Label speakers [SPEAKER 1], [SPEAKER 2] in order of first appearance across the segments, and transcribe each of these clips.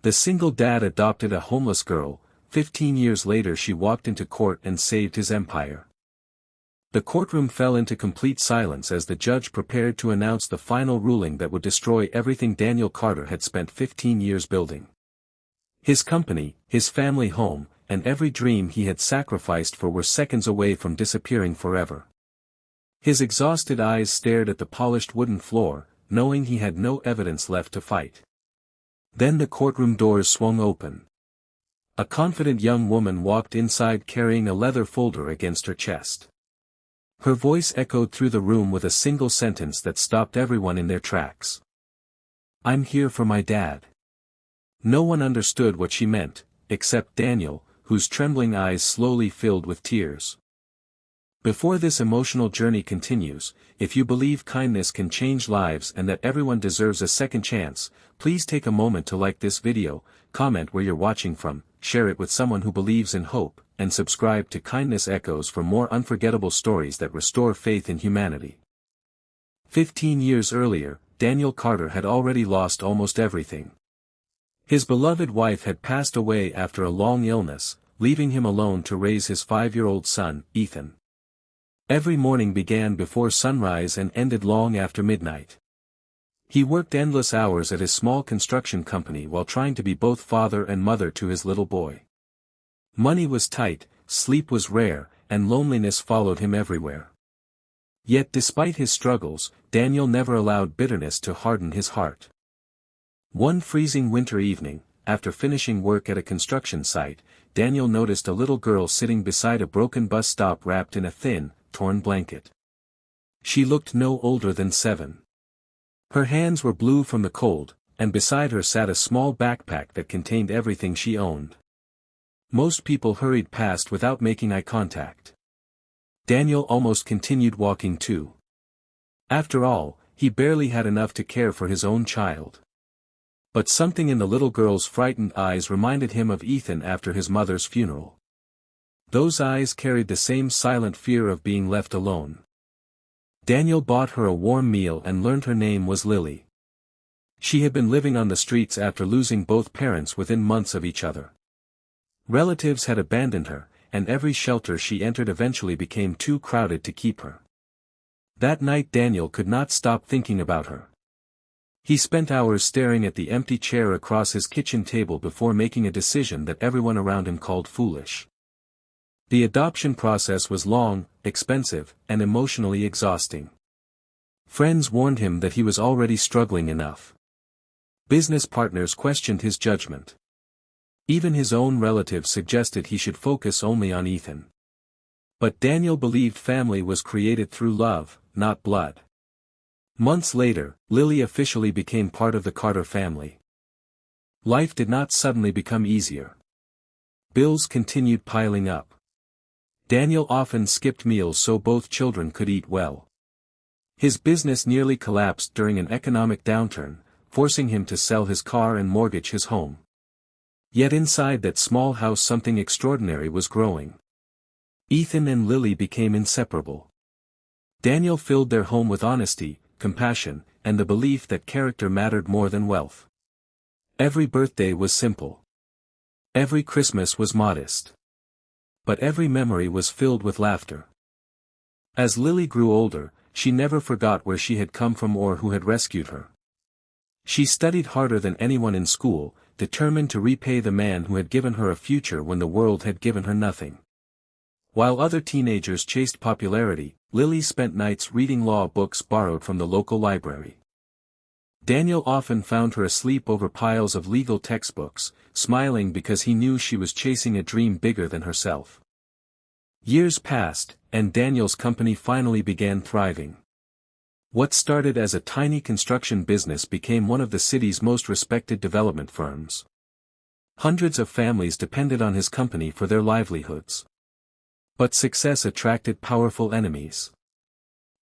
[SPEAKER 1] The single dad adopted a homeless girl. 15 years later she walked into court and saved his empire. The courtroom fell into complete silence as the judge prepared to announce the final ruling that would destroy everything Daniel Carter had spent 15 years building. His company, his family home, and every dream he had sacrificed for were seconds away from disappearing forever. His exhausted eyes stared at the polished wooden floor, knowing he had no evidence left to fight. Then the courtroom doors swung open. A confident young woman walked inside carrying a leather folder against her chest. Her voice echoed through the room with a single sentence that stopped everyone in their tracks. "I'm here for my dad." No one understood what she meant, except Daniel, whose trembling eyes slowly filled with tears. Before this emotional journey continues, if you believe kindness can change lives and that everyone deserves a second chance, please take a moment to like this video, comment where you're watching from, share it with someone who believes in hope, and subscribe to Kindness Echoes for more unforgettable stories that restore faith in humanity. 15 years earlier, Daniel Carter had already lost almost everything. His beloved wife had passed away after a long illness, leaving him alone to raise his 5-year-old son, Ethan. Every morning began before sunrise and ended long after midnight. He worked endless hours at his small construction company while trying to be both father and mother to his little boy. Money was tight, sleep was rare, and loneliness followed him everywhere. Yet despite his struggles, Daniel never allowed bitterness to harden his heart. One freezing winter evening, after finishing work at a construction site, Daniel noticed a little girl sitting beside a broken bus stop wrapped in a thin, torn blanket. She looked no older than 7. Her hands were blue from the cold, and beside her sat a small backpack that contained everything she owned. Most people hurried past without making eye contact. Daniel almost continued walking too. After all, he barely had enough to care for his own child. But something in the little girl's frightened eyes reminded him of Ethan after his mother's funeral. Those eyes carried the same silent fear of being left alone. Daniel bought her a warm meal and learned her name was Lily. She had been living on the streets after losing both parents within months of each other. Relatives had abandoned her, and every shelter she entered eventually became too crowded to keep her. That night Daniel could not stop thinking about her. He spent hours staring at the empty chair across his kitchen table before making a decision that everyone around him called foolish. The adoption process was long, expensive, and emotionally exhausting. Friends warned him that he was already struggling enough. Business partners questioned his judgment. Even his own relatives suggested he should focus only on Ethan. But Daniel believed family was created through love, not blood. Months later, Lily officially became part of the Carter family. Life did not suddenly become easier. Bills continued piling up. Daniel often skipped meals so both children could eat well. His business nearly collapsed during an economic downturn, forcing him to sell his car and mortgage his home. Yet inside that small house something extraordinary was growing. Ethan and Lily became inseparable. Daniel filled their home with honesty, compassion, and the belief that character mattered more than wealth. Every birthday was simple. Every Christmas was modest. But every memory was filled with laughter. As Lily grew older, she never forgot where she had come from or who had rescued her. She studied harder than anyone in school, determined to repay the man who had given her a future when the world had given her nothing. While other teenagers chased popularity, Lily spent nights reading law books borrowed from the local library. Daniel often found her asleep over piles of legal textbooks, smiling because he knew she was chasing a dream bigger than herself. Years passed, and Daniel's company finally began thriving. What started as a tiny construction business became one of the city's most respected development firms. Hundreds of families depended on his company for their livelihoods. But success attracted powerful enemies.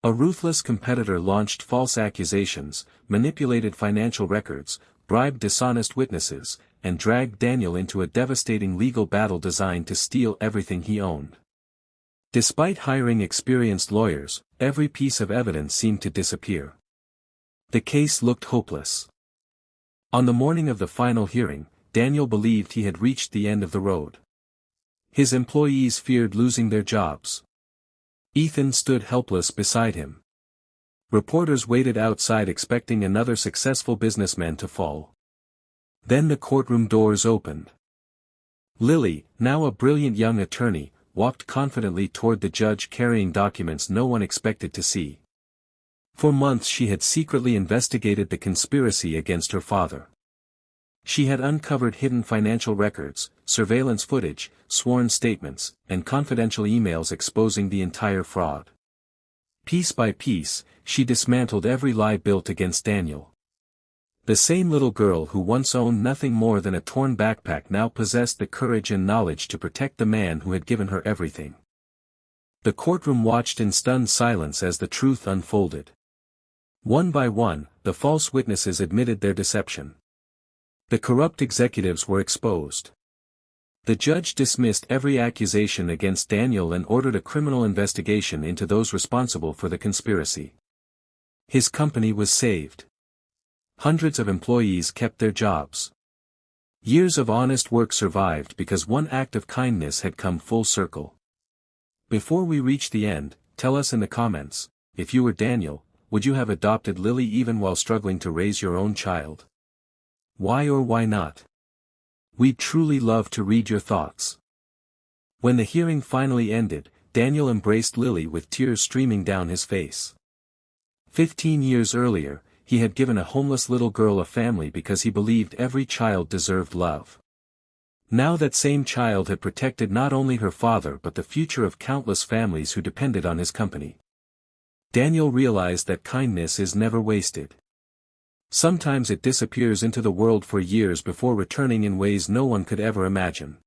[SPEAKER 1] A ruthless competitor launched false accusations, manipulated financial records, bribed dishonest witnesses, and dragged Daniel into a devastating legal battle designed to steal everything he owned. Despite hiring experienced lawyers, every piece of evidence seemed to disappear. The case looked hopeless. On the morning of the final hearing, Daniel believed he had reached the end of the road. His employees feared losing their jobs. Ethan stood helpless beside him. Reporters waited outside expecting another successful businessman to fall. Then the courtroom doors opened. Lily, now a brilliant young attorney, walked confidently toward the judge carrying documents no one expected to see. For months she had secretly investigated the conspiracy against her father. She had uncovered hidden financial records, surveillance footage, sworn statements, and confidential emails exposing the entire fraud. Piece by piece, she dismantled every lie built against Daniel. The same little girl who once owned nothing more than a torn backpack now possessed the courage and knowledge to protect the man who had given her everything. The courtroom watched in stunned silence as the truth unfolded. One by one, the false witnesses admitted their deception. The corrupt executives were exposed. The judge dismissed every accusation against Daniel and ordered a criminal investigation into those responsible for the conspiracy. His company was saved. Hundreds of employees kept their jobs. Years of honest work survived because one act of kindness had come full circle. Before we reach the end, tell us in the comments, if you were Daniel, would you have adopted Lily even while struggling to raise your own child? Why or why not? We'd truly love to read your thoughts. When the hearing finally ended, Daniel embraced Lily with tears streaming down his face. 15 years earlier, he had given a homeless little girl a family because he believed every child deserved love. Now that same child had protected not only her father but the future of countless families who depended on his company. Daniel realized that kindness is never wasted. Sometimes it disappears into the world for years before returning in ways no one could ever imagine.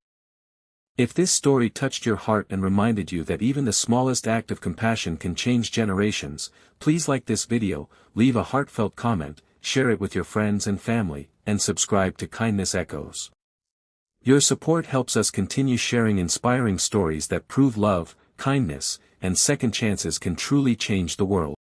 [SPEAKER 1] If this story touched your heart and reminded you that even the smallest act of compassion can change generations, please like this video, leave a heartfelt comment, share it with your friends and family, and subscribe to Kindness Echoes. Your support helps us continue sharing inspiring stories that prove love, kindness, and second chances can truly change the world.